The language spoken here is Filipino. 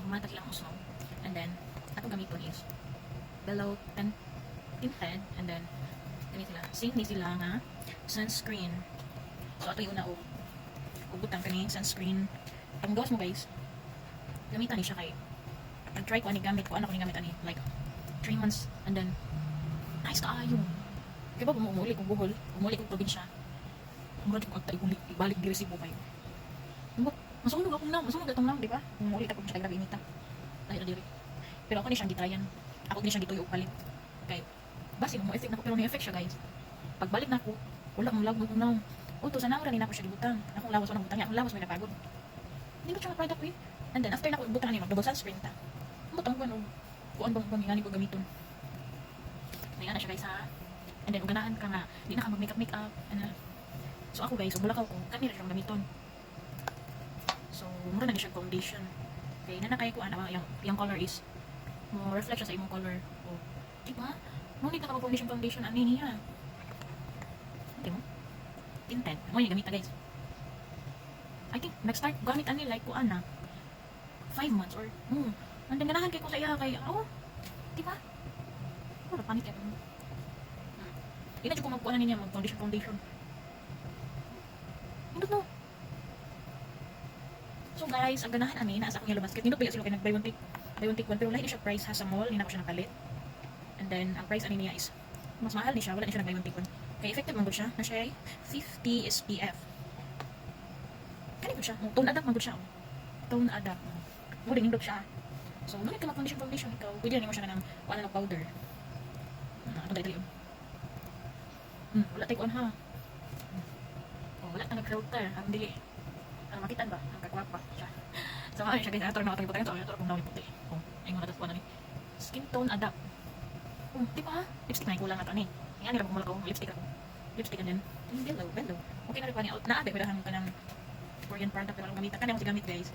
Matag lang usno. And then, atong gamiton is below tinted. And then, ganit sila. Same ni sila nga sunscreen. So, ato yung una o butang kani sunscreen. Ang gawas mo guys, gamitan ni siya kay nag-try ko ani gamit ko, ano ko ni gamit ani like 3 months and then nice kaayo. Kaya ba umuli ko buhol, umuli ko probinsya. Murad ko agta ibalik di resibo kayo. Masunog ako na, masunog atong lang, di ba? Umuli ta ko siya kay grabe inita. Dahil diri. Pero ako ni siyang gitrayan. Ako ni siyang gituyo og palit. Kay basi mo effect nako pero ni effect siya guys. Pagbalik nako, wala mong lagod na. Uto sa naura ni nako siya gibutang. Akong lawas unang butang niya, akong lawas may napagod. Hindi ko siya product eh. And then after nako butang ni double sunscreen ta. Butang ko ano, kuan bang ingani ko gamiton. Ngayon na siya guys ha. And then uganahan ka nga, di na ka mag makeup ano. So ako guys, wala ko kanira siyang gamiton. So mura na siya foundation. Okay, nanakay ko ano yung color is mo reflect siya sa imong color. Oh, di ba? No need na ka foundation ani niya. Di mo? Tinted. Mo yung gamit guys. I think nag-start gamit ani like kuan na 5 months or and then ganahan kay ko sa iya kay di ba? Wala panit kay mo. Ina jud ko magkuan niya mag foundation. Hindi no. So guys, ang ganahan ani naa sa akong yellow basket. Nindot ba sila kay nag-buy one take one pero lahi siya price ha sa mall, ni na ko siya nakalit. And then ang price ani niya is mas mahal ni siya, wala ni siya nag-buy one take one. Kaya effective man gud siya, na siya ay 50 SPF. Kani gud siya, tone adapt man gud siya. Tone adapt. Mo din nindot siya. So, ngunit ka mag-foundation ikaw, pwede rin mo siya ng wala ng powder. Ano dahil yun? Wala tayo kuan ha. Wala tayong filter, ang dili. Makitaan ba? Ang kakwapa siya. So, ano siya guys, ator na ator yung putayan. So, ator kung nawin puti. Ayun na kuan ni. Skin tone adapt. Di ba? Lipstick na yung kulang na ito ni. Yan, nila pumula ko, lipstick ako. Lipstick and then, bellow. Okay na rin pa niya. Naabe, pwede ka ng Korean product, pero gamit. Kanya mo si gamit guys.